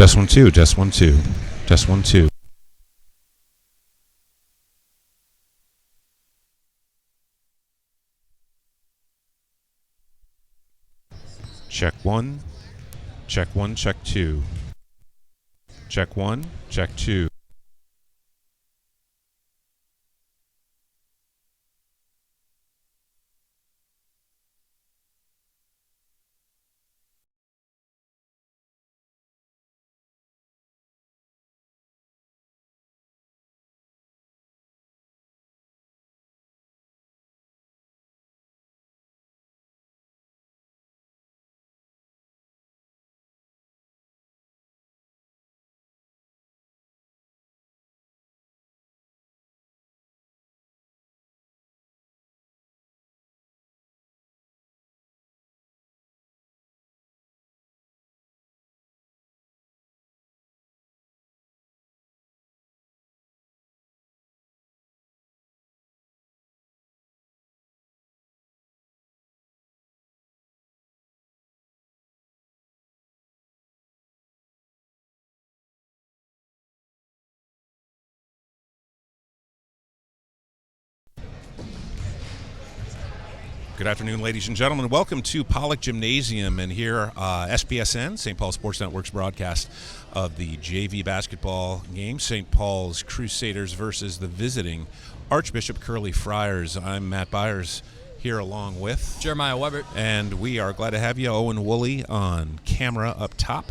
Just 1 2, just 1 2, just 1 2. Check 1, check 1, check 2. Check 1, check 2. Good afternoon, ladies and gentlemen. Welcome to Pollock Gymnasium, and here SPSN, St. Paul Sports Network's broadcast of the JV basketball game, St. Paul's Crusaders versus the visiting Archbishop Curley Friars. I'm Matt Byers here along with Jeremiah Weber, and we are glad to have you, Owen Woolley, on camera up top.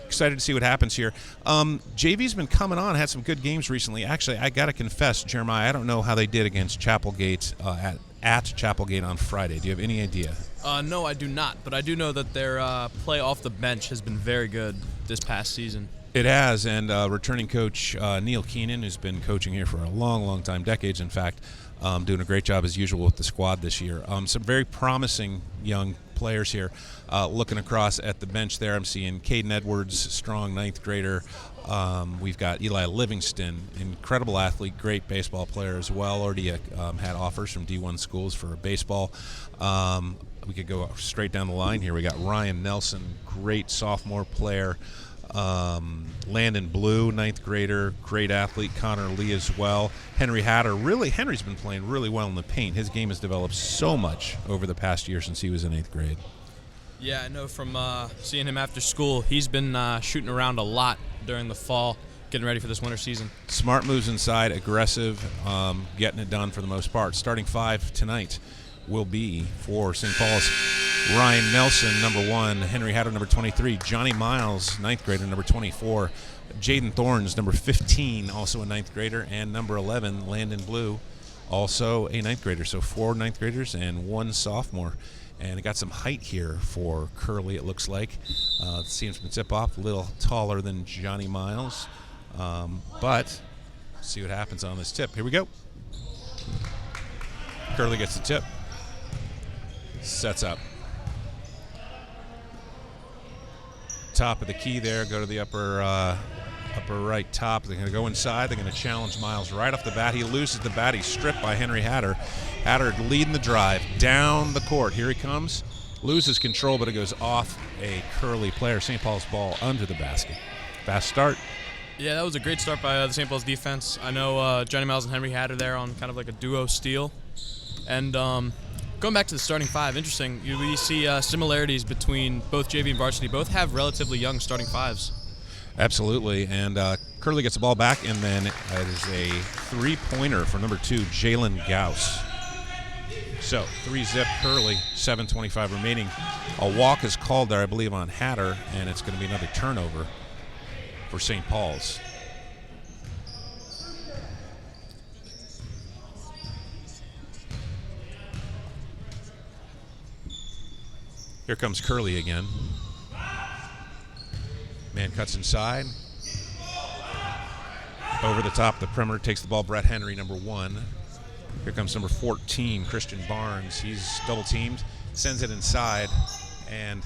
Excited to see what happens here. JV's been coming on, had some good games recently. Actually, I got to confess, Jeremiah, I don't know how they did against Chapelgate at Chapelgate on Friday. Do you have any idea? No, I do not, but I do know that their play off the bench has been very good this past season. It has, and returning coach Neil Keenan, who's been coaching here for a long, long time, decades in fact, doing a great job as usual with the squad this year. Some very promising young players here. Looking across at the bench there, I'm seeing Caden Edwards, strong ninth grader. We've got Eli Livingston, incredible athlete, great baseball player as well. Already had offers from D1 schools for baseball. We could go straight down the line here. We got Ryan Nelson, great sophomore player. Landon Blue, ninth grader, great athlete. Connor Lee as well. Henry Hatter, Henry's been playing really well in the paint. His game has developed so much over the past year since he was in 8th grade. Yeah, I know from seeing him after school, he's been shooting around a lot during the fall, getting ready for this winter season. Smart moves inside, aggressive, getting it done for the most part. Starting 5 tonight will be for St. Paul's Ryan Nelson, number 1, Henry Hatter, number 23, Johnny Miles, ninth grader, number 24, Jaden Thorns, number 15, also a ninth grader, and number 11, Landon Blue, also a ninth grader. So 4 ninth graders and 1 sophomore. And it got some height here for Curley, it looks like. Seems from tip-off, a little taller than Johnny Miles. But see what happens on this tip. Here we go. Curley gets the tip. Sets up. Top of the key there, go to the upper right top. They're going to go inside. They're going to challenge Miles right off the bat. He loses the bat. He's stripped by Henry Hatter. Hatter leading the drive down the court. Here he comes. Loses control, but it goes off a Curley player. St. Paul's ball under the basket. Fast start. Yeah, that was a great start by the St. Paul's defense. I know Johnny Miles and Henry Hatter there on kind of like a duo steal. And going back to the starting 5, interesting. We see similarities between both JV and varsity. Both have relatively young starting 5s. Absolutely, and Curley gets the ball back, and then it is a three-pointer for number 2, Jalen Gauss. So 3-zip Curley, 7:25 remaining. A walk is called there, I believe, on Hatter, and it's going to be another turnover for St. Paul's. Here comes Curley again. Man cuts inside. Over the top of the perimeter, takes the ball. Brett Henry, number 1. Here comes number 14, Christian Barnes. He's double teamed, sends it inside, and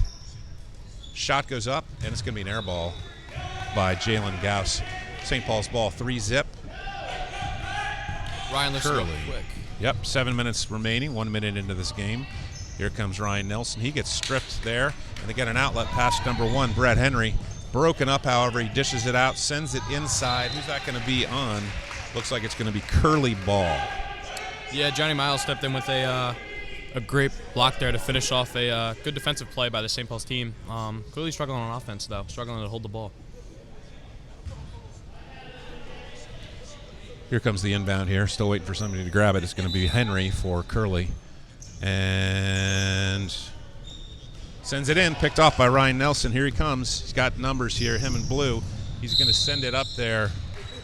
shot goes up, and it's going to be an air ball by Jalen Gauss. St. Paul's ball, 3-zip. Ryan looks real quick. Yep, 7 minutes remaining, 1 minute into this game. Here comes Ryan Nelson. He gets stripped there, and they get an outlet pass. Number 1, Brett Henry. Broken up, however, he dishes it out, sends it inside. Who's that going to be on? Looks like it's going to be Curley ball. Yeah, Johnny Miles stepped in with a great block there to finish off a good defensive play by the St. Paul's team. Clearly struggling on offense, though, struggling to hold the ball. Here comes the inbound here. Still waiting for somebody to grab it. It's going to be Henry for Curley. And sends it in, picked off by Ryan Nelson. Here he comes. He's got numbers here, him in blue. He's going to send it up there,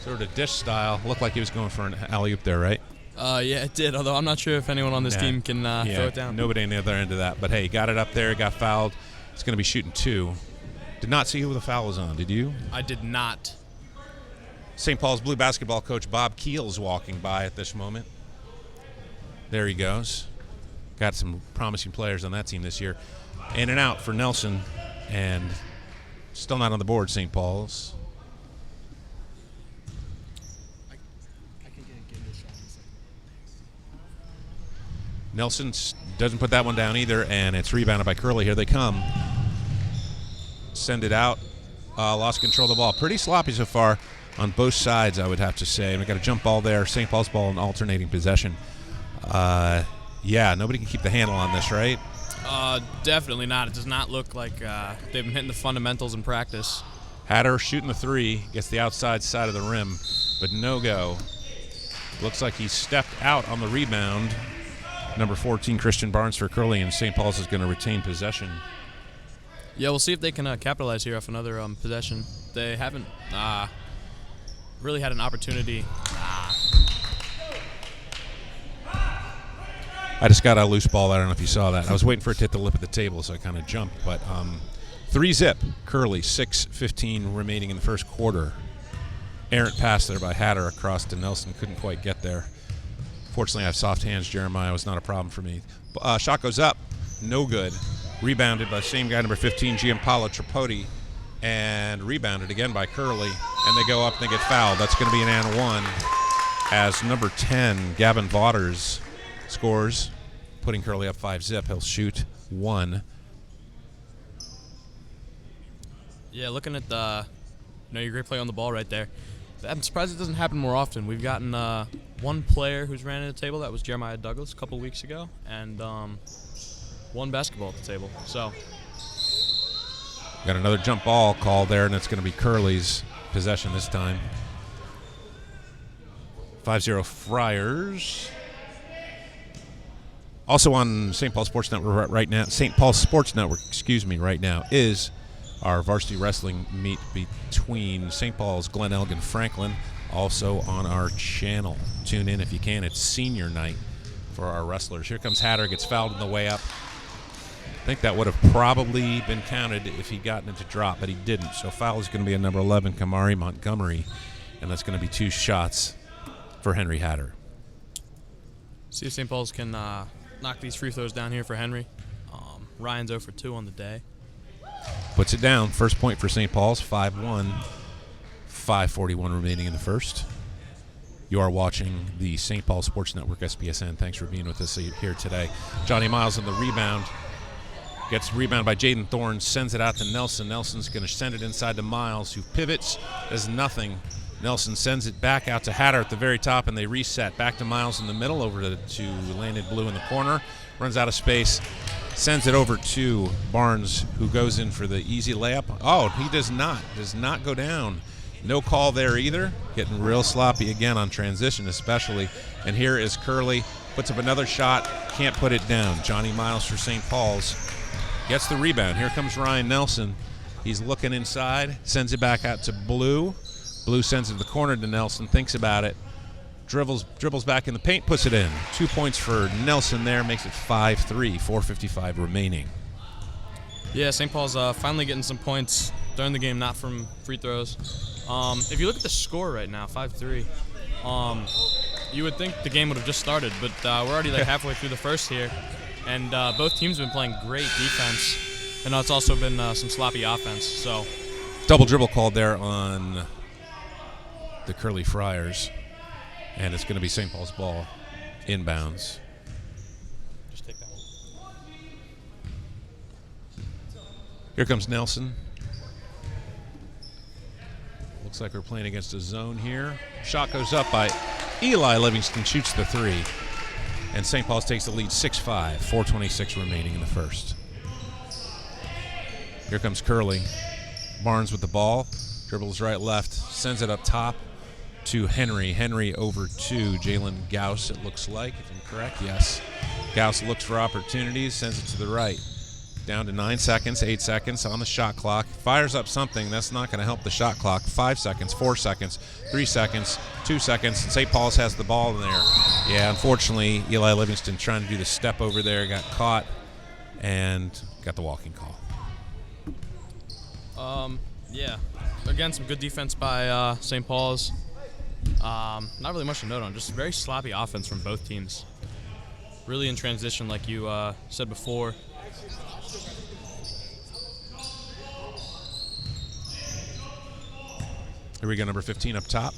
sort of dish style. Looked like he was going for an alley-oop there, right? Yeah, it did, although I'm not sure if anyone on this team can throw it down. Nobody on the other end of that. But, hey, he got it up there, got fouled. He's going to be shooting 2. Did not see who the foul was on, did you? I did not. St. Paul's blue basketball coach Bob Keel's walking by at this moment. There he goes. Got some promising players on that team this year. In and out for Nelson, and still not on the board, St. Paul's. Nelson doesn't put that one down either, and it's rebounded by Curley. Here they come. Send it out. Lost control of the ball. Pretty sloppy so far on both sides, I would have to say. And we got a jump ball there. St. Paul's ball in alternating possession. Yeah, nobody can keep the handle on this, right? Definitely not. It does not look like they've been hitting the fundamentals in practice. Hatter shooting the 3, gets the outside side of the rim, but no go. Looks like he stepped out on the rebound. Number 14, Christian Barnes for Curley, and St. Paul's is going to retain possession. Yeah, we'll see if they can capitalize here off another possession. They haven't really had an opportunity. I just got a loose ball. I don't know if you saw that. I was waiting for it to hit the lip of the table, so I kind of jumped. But 3-zip, Curley, 6:15 remaining in the first quarter. Errant pass there by Hatter across to Nelson. Couldn't quite get there. Fortunately, I have soft hands, Jeremiah. It was not a problem for me. Shot goes up. No good. Rebounded by the same guy, number 15, Giampaolo Tripodi. And rebounded again by Curley. And they go up and they get fouled. That's going to be an and 1 as number 10, Gavin Vaughters, scores, putting Curley up 5-zip. He'll shoot 1. Yeah, looking at your great play on the ball right there. I'm surprised it doesn't happen more often. We've gotten one player who's ran at the table. That was Jeremiah Douglas a couple weeks ago, and one basketball at the table. So got another jump ball call there, and it's going to be Curley's possession this time. 5-0 Friars. Also on St. Paul Sports Network right now, right now is our varsity wrestling meet between St. Paul's, Glen Elg, and Franklin. Also on our channel. Tune in if you can. It's senior night for our wrestlers. Here comes Hatter, gets fouled on the way up. I think that would have probably been counted if he'd gotten it to drop, but he didn't. So foul is going to be on number 11, Kamari Montgomery, and that's going to be 2 shots for Henry Hatter. See if St. Paul's can knock these free throws down here for Henry. Ryan's 0 for 2 on the day. Puts it down. First point for St. Paul's, 5-1. 5:41 remaining in the first. You are watching the St. Paul Sports Network, SPSN. Thanks for being with us here today. Johnny Miles on the rebound. Gets rebound by Jaden Thorne, sends it out to Nelson. Nelson's going to send it inside to Miles, who pivots, does nothing. Nelson sends it back out to Hatter at the very top, and they reset. Back to Miles in the middle, over to Landon Blue in the corner. Runs out of space, sends it over to Barnes, who goes in for the easy layup. Oh, he does not go down. No call there either. Getting real sloppy again on transition especially. And here is Curley. Puts up another shot. Can't put it down. Johnny Miles for St. Paul's gets the rebound. Here comes Ryan Nelson. He's looking inside. Sends it back out to Blue. Blue sends it to the corner to Nelson. Thinks about it. Dribbles back in the paint. Puts it in. 2 points for Nelson there. Makes it 5-3. 4:55 remaining. Yeah, St. Paul's finally getting some points during the game, not from free throws. If you look at the score right now, 5-3, you would think the game would have just started, but we're already like halfway through the first here, and both teams have been playing great defense, and it's also been some sloppy offense. So, double dribble called there on the Curley Friars, and it's going to be St. Paul's ball inbounds. Just take that one. Here comes Nelson. Looks like we're playing against a zone here. Shot goes up by Eli Livingston, shoots the three. And St. Paul's takes the lead 6-5, 4:26 remaining in the first. Here comes Curley. Barnes with the ball. Dribbles right, left. Sends it up top to Henry. Henry over to Jalen Gauss, it looks like, if I'm correct. Yes. Gauss looks for opportunities, sends it to the right. Down to 9 seconds, 8 seconds on the shot clock. Fires up something. That's not going to help the shot clock. 5 seconds, 4 seconds, 3 seconds, 2 seconds. And St. Paul's has the ball in there. Yeah, unfortunately, Eli Livingston trying to do the step over there, got caught, and got the walking call. Yeah. Again, some good defense by St. Paul's. Not really much to note on. Just very sloppy offense from both teams. Really in transition, like you said before. Here we go, number 15 up top.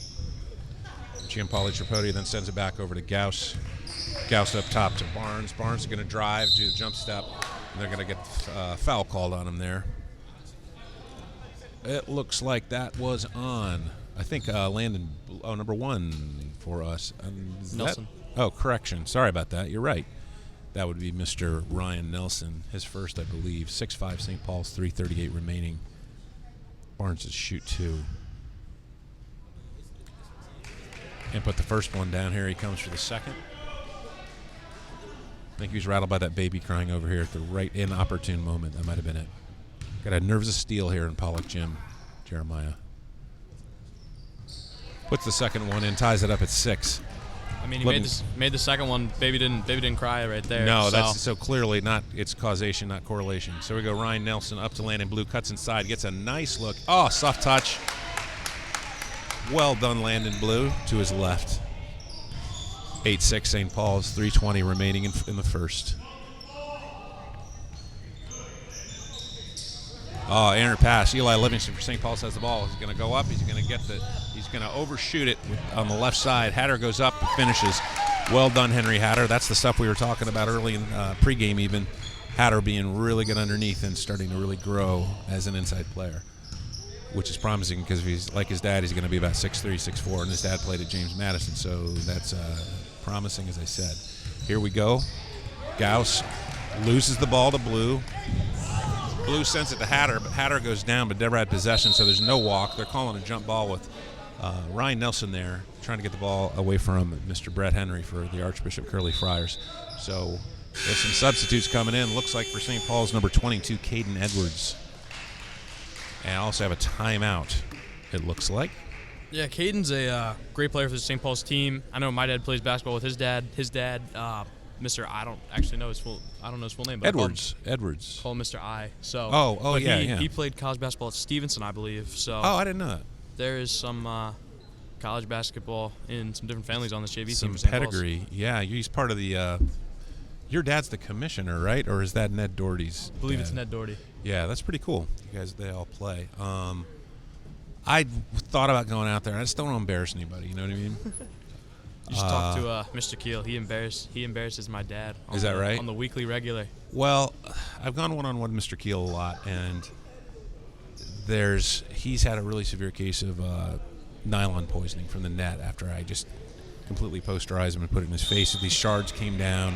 Giampaoli Tripodi then sends it back over to Gauss. Gauss up top to Barnes. Barnes is going to drive, do the jump step, and they're going to get foul called on him there. It looks like that was on, I think, Landon, number 1 for us. Nelson. Correction. Sorry about that. You're right. That would be Mr. Ryan Nelson, his first, I believe. 6'5", St. Paul's, 3:38 remaining. Barnes is shoot 2. And put the first one down. Here he comes for the second. I think he was rattled by that baby crying over here at the right inopportune moment. That might have been it. Got a nerves of steel here in Pollock Gym, Jeremiah. Puts the second one in, ties it up at 6. I mean, he made the second one. Baby didn't cry right there. No, that's so clearly not. It's causation, not correlation. So we go. Ryan Nelson up to Landon Blue, cuts inside, gets a nice look. Oh, soft touch. Well done, Landon Blue, to his left. 8-6 St. Paul's, 3:20 remaining in the first. Oh, Aaron pass. Eli Livingston for St. Paul's has the ball. He's going to go up. He's going to get he's going to overshoot it on the left side. Hatter goes up and finishes. Well done, Henry Hatter. That's the stuff we were talking about early in pregame even. Hatter being really good underneath and starting to really grow as an inside player, which is promising because if he's like his dad, he's going to be about 6'3", 6'4", and his dad played at James Madison, so that's promising, as I said. Here we go. Gauss loses the ball to Blue. Blue sends it to Hatter, but Hatter goes down but never had possession, so there's no walk. They're calling a jump ball with Ryan Nelson there, trying to get the ball away from Mr. Brett Henry for the Archbishop Curley Friars. So there's some substitutes coming in. Looks like for St. Paul's, number 22, Caden Edwards. And I also have a timeout, it looks like. Yeah, Caden's a great player for the St. Paul's team. I know my dad plays basketball with his dad. His dad, Mr. I don't actually know his full. I don't know his full name. But Edwards. Call him Mr. I. So. But yeah. He played college basketball at Stevenson, I believe. So. Oh, I didn't know that. There is some college basketball in some different families on this JV some team. Some pedigree. Yeah, he's part of the. Your dad's the commissioner, right? Or is that Ned Doherty's? I believe it's Ned Doherty. Yeah, that's pretty cool. You guys, they all play. I thought about going out there. I just don't want to embarrass anybody. You know what I mean? You should talk to Mr. Keel. He embarrasses my dad. Is that right? On the weekly regular. Well, I've gone one-on-one with Mr. Keel a lot, and he's had a really severe case of nylon poisoning from the net after I just completely posterized him and put it in his face. These shards came down.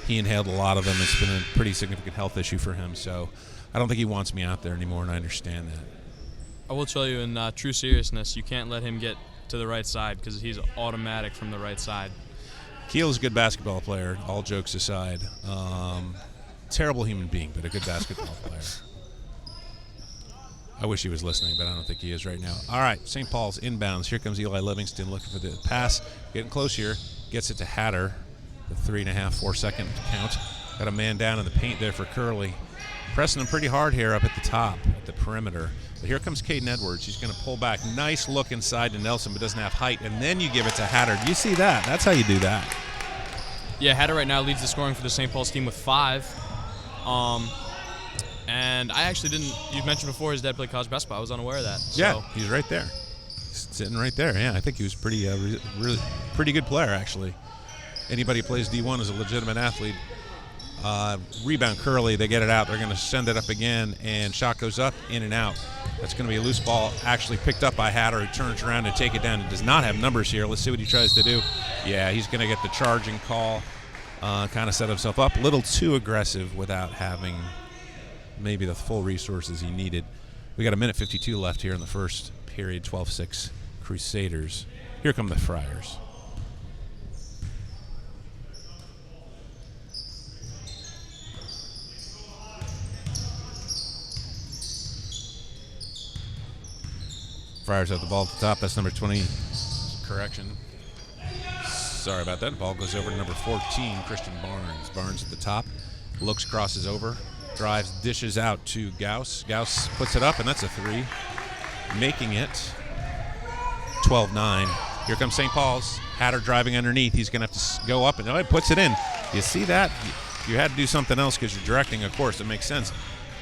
He inhaled a lot of them. It's been a pretty significant health issue for him, so I don't think he wants me out there anymore, and I understand that. I will tell you, in true seriousness, you can't let him get to the right side because he's automatic from the right side. Keel's a good basketball player, all jokes aside. Terrible human being, but a good basketball player. I wish he was listening, but I don't think he is right now. All right, St. Paul's inbounds. Here comes Eli Livingston looking for the pass. Getting close here. Gets it to Hatter. The 3.5, 4 second count. Got a man down in the paint there for Curley. Pressing him pretty hard here up at the top, at the perimeter. But here comes Caden Edwards. He's going to pull back. Nice look inside to Nelson, but doesn't have height. And then you give it to Hatter. Do you see that? That's how you do that. Yeah, Hatter right now leads the scoring for the St. Paul's team with 5. And I actually didn't. You mentioned before his dad played college basketball. I was unaware of that. So. Yeah, he's right there. He's sitting right there. Yeah, I think he was really pretty good player, actually. Anybody who plays D1 is a legitimate athlete. Rebound Curley. They get it out. They're going to send it up again, and shot goes up, in and out. That's going to be a loose ball, actually picked up by Hatter, who turns around to take it down. He does not have numbers here. Let's see what he tries to do. Yeah, he's going to get the charging call. Kind of set himself up a little too aggressive without having maybe the full resources he needed. We got a minute 52 left here in the first period, 12-6 Crusaders. Here come the Friars. Friars have the ball at the top. That's number 20. Correction. Sorry about that. Ball goes over to number 14, Christian Barnes. Barnes at the top. Looks, crosses over. Drives, dishes out to Gauss. Gauss puts it up, and that's a 3. Making it 12-9. Here comes St. Paul's. Hatter driving underneath. He's going to have to go up, and he puts it in. You see that? You had to do something else because you're directing, of course. It makes sense.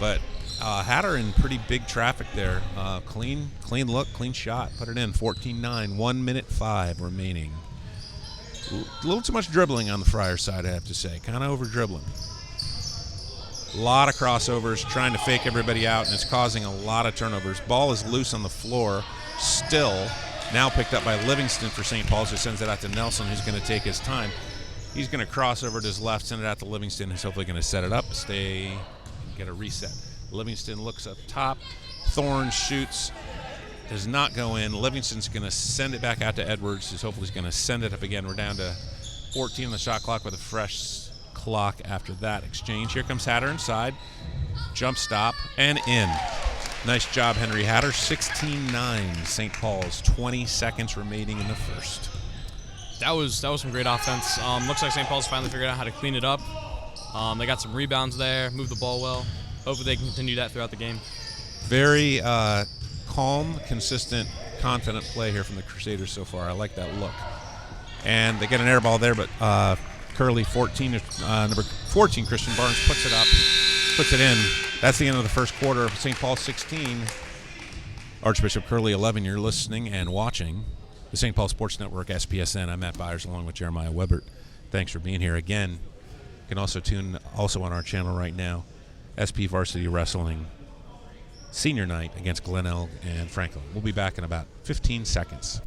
But Hatter in pretty big traffic there. Clean look, clean shot. Put it in, 14-9, 1 minute 5 remaining. A little too much dribbling on the Friars side, I have to say. Kind of over dribbling. A lot of crossovers, trying to fake everybody out, and it's causing a lot of turnovers. Ball is loose on the floor still. Now picked up by Livingston for St. Paul's, who sends it out to Nelson, who's going to take his time. He's going to cross over to his left, send it out to Livingston, who's hopefully going to set it up, get a reset. Livingston looks up top. Thorne shoots. Does not go in. Livingston's going to send it back out to Edwards, who's hopefully going to send it up again. We're down to 14 on the shot clock with a fresh clock after that exchange. Here comes Hatter inside. Jump stop and in. Nice job, Henry Hatter. 16-9. St. Paul's. 20 seconds remaining in the first. That was some great offense. Looks like St. Paul's finally figured out how to clean it up. They got some rebounds there, moved the ball well. Hopefully they can continue that throughout the game. Very calm, consistent, confident play here from the Crusaders so far. I like that look. And they get an air ball there, but Curley, number 14, Christian Barnes, puts it in. That's the end of the first quarter. St. Paul 16, Archbishop Curley 11. You're listening and watching the St. Paul Sports Network, SPSN. I'm Matt Byers along with Jeremiah Webert. Thanks for being here again. You can also tune on our channel right now, SP Varsity Wrestling Senior Night against Glenelg and Franklin. We'll be back in about 15 seconds.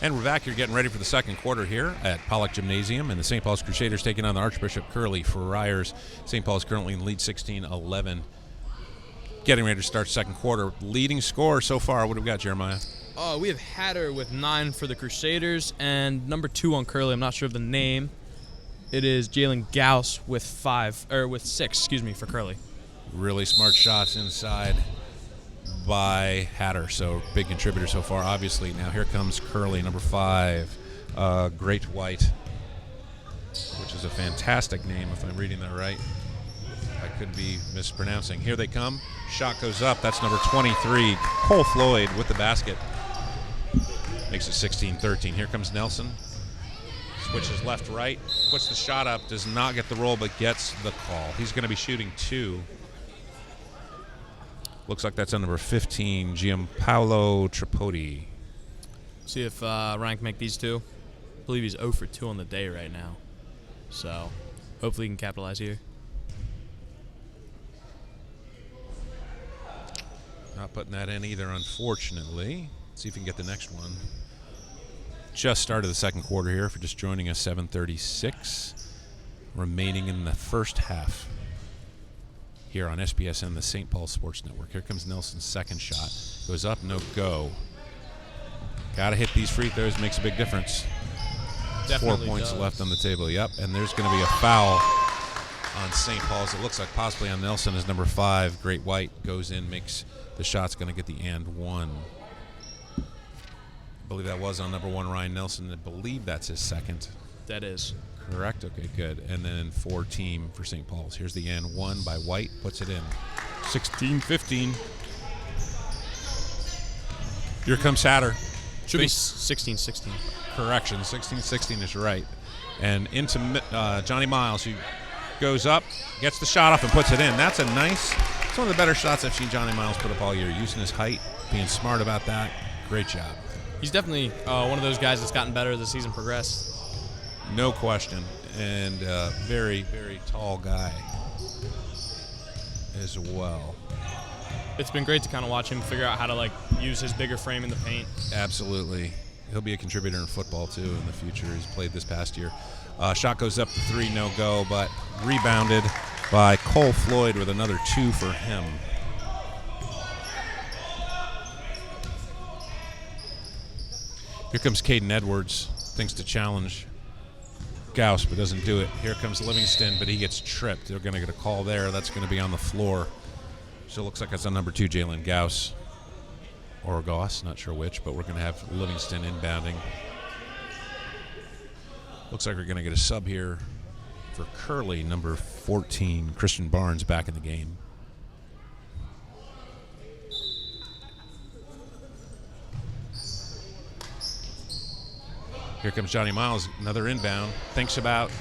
And we're back here getting ready for the second quarter here at Pollock Gymnasium, and the St. Paul's Crusaders taking on the Archbishop Curley Friars. St. Paul's currently in the lead 16-11. Getting ready to start second quarter. Leading scorer so far, what do we got, Jeremiah? We have Hatter with 9 for the Crusaders, and number 2 on Curley. I'm not sure of the name. It is Jalen Gauss with 6 for Curley. Really smart shots inside by Hatter, so big contributor so far, obviously. Now here comes Curley, number 5, Great White, which is a fantastic name if I'm reading that right. I could be mispronouncing. Here they come. Shot goes up. That's number 23, Cole Floyd with the basket. Makes it 16-13. Here comes Nelson. Switches left-right, puts the shot up, does not get the roll, but gets the call. He's going to be shooting 2. Looks like that's on number 15, Gianpaolo Tripodi. See if Ryan can make these 2. I believe he's 0 for 2 on the day right now. So hopefully he can capitalize here. Not putting that in either, unfortunately. Let's see if we can get the next one. Just started the second quarter here. If you're just joining us, 7:36 remaining in the first half here on SPSN, the St. Paul Sports Network. Here comes Nelson's second shot. Goes up, no go. Got to hit these free throws, makes a big difference. Definitely 4 points does. left on the table, yep. And there's going to be a foul on St. Paul's. It looks like possibly on Nelson is number 5. Great White goes in, makes the shot's going to get the and one. I believe that was on number 1, Ryan Nelson. I believe that's his second. That is. Correct? Okay, good. And then 4 team for St. Paul's. Here's the and one by White. Puts it in. 16-15. Here comes Hatter. Should be 16-16. Correction. 16-16 is right. And into Johnny Miles, who goes up, gets the shot off, and puts it in. That's a nice, it's one of the better shots I've seen Johnny Miles put up all year. Using his height, being smart about that. Great job. He's definitely one of those guys that's gotten better as the season progressed. No question. And very, very tall guy as well. It's been great to kind of watch him figure out how to use his bigger frame in the paint. Absolutely. He'll be a contributor in football, too, in the future. He's played this past year. Shot goes up to 3, no go, but rebounded by Cole Floyd with another 2 for him. Here comes Caden Edwards. Thinks to challenge Gauss, but doesn't do it. Here comes Livingston, but he gets tripped. They're going to get a call there. That's going to be on the floor. So it looks like it's on number 2, Jalen Gauss. Or Gauss, not sure which, but we're going to have Livingston inbounding. Looks like we're going to get a sub here for Curley, number 14, Christian Barnes, back in the game. Here comes Johnny Miles, another inbound. Thinks about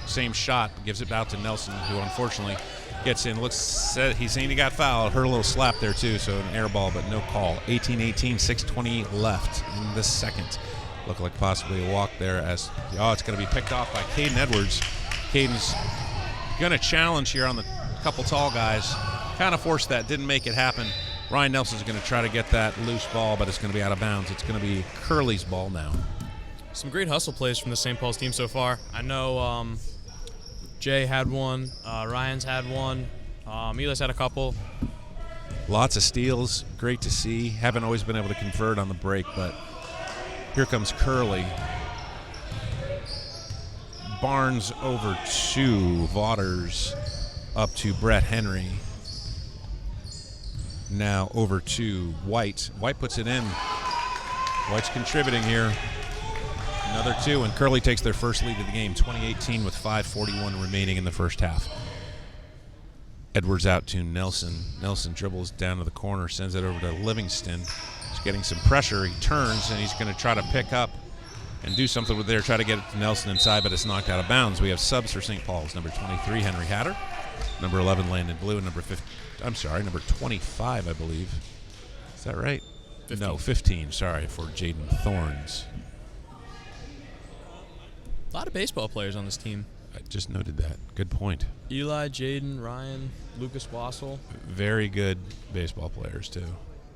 same shot, gives it out to Nelson, who unfortunately gets in. He's saying he got fouled. Heard a little slap there too, so an air ball, but no call. 18-18, 6:20 left in the second. Look like possibly a walk there as it's going to be picked off by Caden Edwards. Caden's going to challenge here on the couple tall guys. Kind of forced that, didn't make it happen. Ryan Nelson's going to try to get that loose ball, but it's going to be out of bounds. It's going to be Curley's ball now. Some great hustle plays from the St. Paul's team so far. I know Jay had one, Ryan's had one, Eli's had a couple. Lots of steals, great to see. Haven't always been able to convert on the break, but here comes Curley. Barnes over to Vaughters, up to Brett Henry. Now over to White. White puts it in. White's contributing here. Another 2, and Curley takes their first lead of the game, 20-18 with 5:41 remaining in the first half. Edwards out to Nelson. Nelson dribbles down to the corner, sends it over to Livingston. He's getting some pressure. He turns, and he's going to try to pick up and do something with there, try to get it to Nelson inside, but it's knocked out of bounds. We have subs for St. Paul's. Number 23, Henry Hatter. Number 11, Landon Blue. And number 25, I believe. Is that right? 15. No, 15, sorry, for Jaden Thorns. A lot of baseball players on this team. I just noted that. Good point. Eli, Jaden, Ryan, Lucas Wassel. Very good baseball players, too.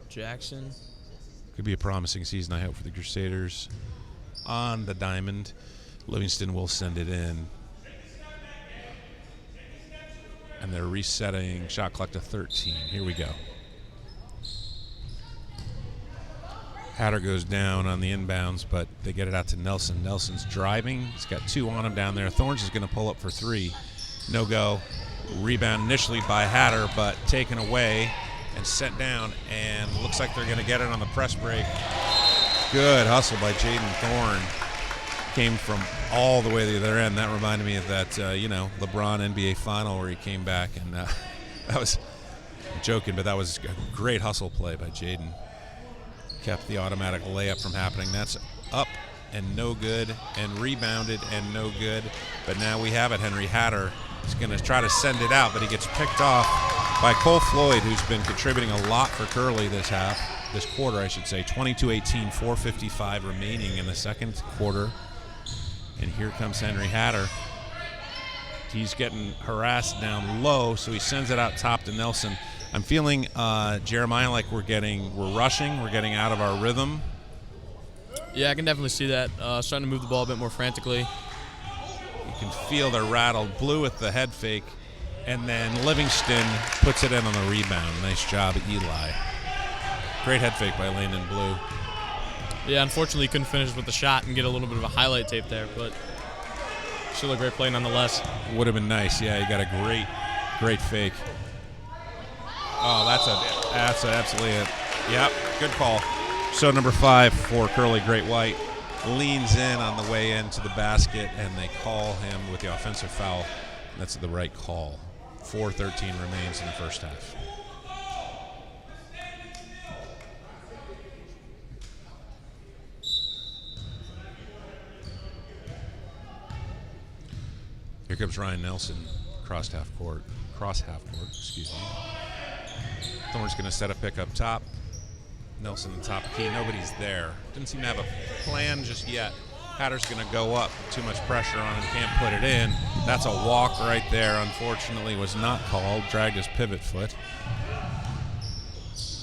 Jackson. Could be a promising season, I hope, for the Crusaders. On the diamond, Livingston will send it in. And they're resetting shot clock to 13. Here we go. Hatter goes down on the inbounds, but they get it out to Nelson. Nelson's driving. He's got 2 on him down there. Thorns is going to pull up for 3. No go. Rebound initially by Hatter, but taken away and sent down. And looks like they're going to get it on the press break. Good hustle by Jaden Thorne. Came from all the way to the other end. That reminded me of that, LeBron NBA final where he came back. And that was, I'm joking, but that was a great hustle play by Jaden. Kept the automatic layup from happening. That's up and no good, and rebounded and no good. But now we have it. Henry Hatter is going to try to send it out, but he gets picked off by Cole Floyd, who's been contributing a lot for Curley this quarter, I should say. 22-18, 4:55 remaining in the second quarter. And here comes Henry Hatter. He's getting harassed down low, so he sends it out top to Nelson. I'm feeling, Jeremiah, like we're rushing, we're getting out of our rhythm. Yeah, I can definitely see that. Starting to move the ball a bit more frantically. You can feel they're rattled. Blue with the head fake, and then Livingston puts it in on the rebound. Nice job, Eli. Great head fake by Landon Blue. Yeah, unfortunately, he couldn't finish with the shot and get a little bit of a highlight tape there, but Still a great play nonetheless. Would have been nice. Yeah, he got a great fake. Oh, that's absolutely it. Yep, good call. So number 5 for Curley, Great White, leans in on the way into the basket, and they call him with the offensive foul. That's the right call. 4:13 remains in the first half. Here comes Ryan Nelson, cross half court, excuse me. Thorne's going to set a pick up top. Nelson in top key. Nobody's there. Didn't seem to have a plan just yet. Hatter's going to go up. Too much pressure on him. Can't put it in. That's a walk right there. Unfortunately, was not called. Dragged his pivot foot.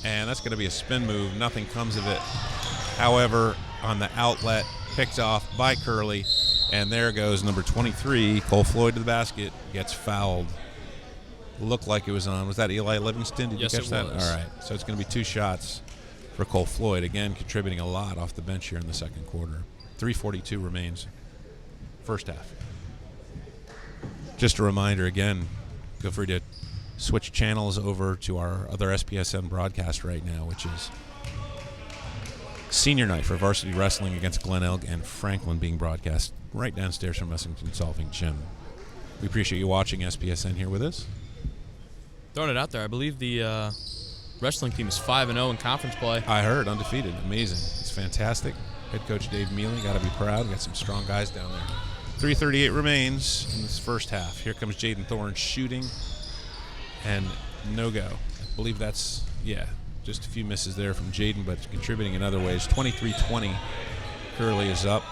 And that's going to be a spin move. Nothing comes of it. However, on the outlet, picked off by Curley. And there goes number 23, Cole Floyd to the basket. Gets fouled. Looked like it was on. Was that Eli Livingston? Did yes, you catch that? Was. All right. So it's going to be 2 shots for Cole Floyd. Again, contributing a lot off the bench here in the second quarter. 3:42 remains. First half. Just a reminder again, feel free to switch channels over to our other SPSN broadcast right now, which is senior night for varsity wrestling against Glen Elg and Franklin, being broadcast right downstairs from Messington Solving Gym. We appreciate you watching SPSN here with us. Throwing it out there, I believe the wrestling team is 5-0 in conference play. I heard, undefeated. Amazing. It's fantastic. Head coach Dave Mealy, got to be proud. Got some strong guys down there. 3:38 remains in this first half. Here comes Jaden Thorne shooting, and no go. I believe that's, just a few misses there from Jaden, but contributing in other ways. 23-20. Curley is up.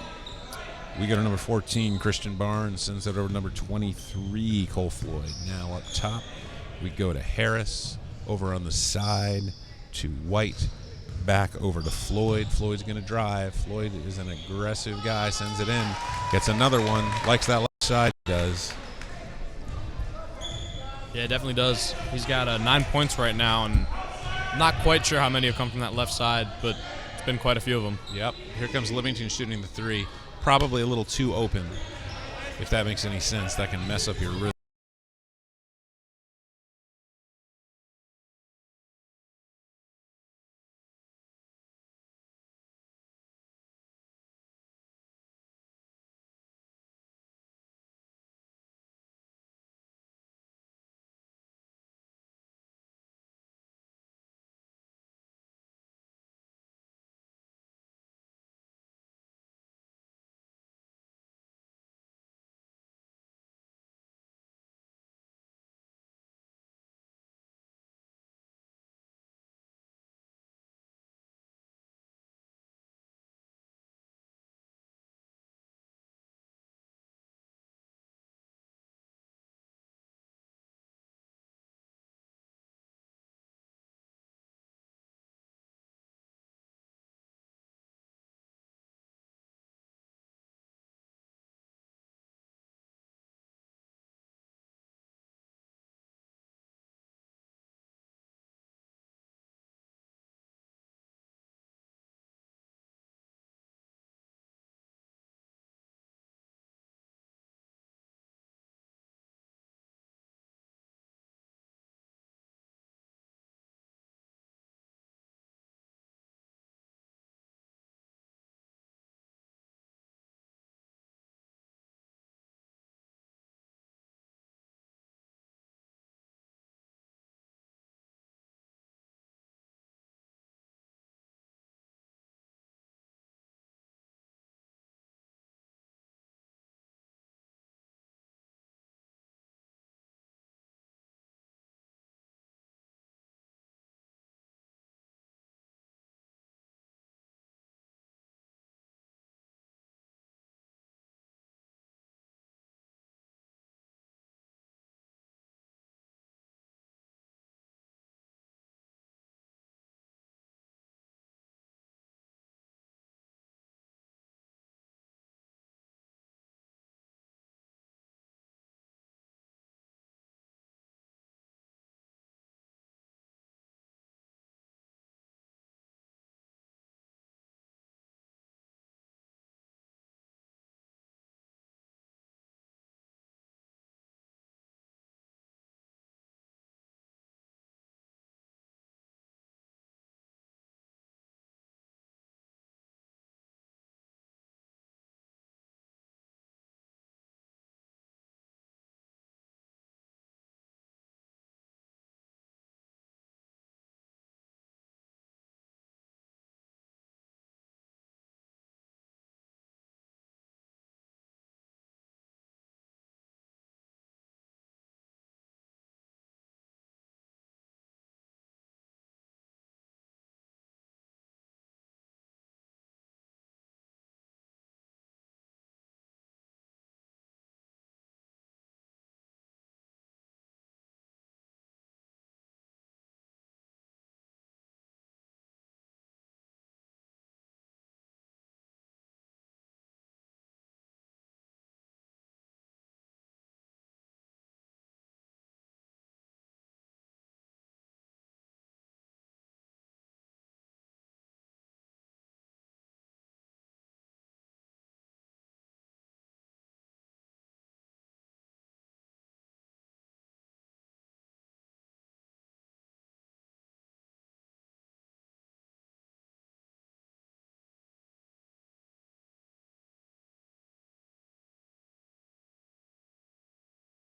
We go to number 14, Christian Barnes, sends it over to number 23, Cole Floyd. Now up top, we go to Harris, over on the side to White, back over to Floyd. Floyd's going to drive. Floyd is an aggressive guy, sends it in, gets another one, likes that left side, does. Yeah, it definitely does. He's got 9 points right now, and not quite sure how many have come from that left side, but it's been quite a few of them. Yep. Here comes Livingston shooting the 3. Probably a little too open, if that makes any sense. That can mess up your rhythm.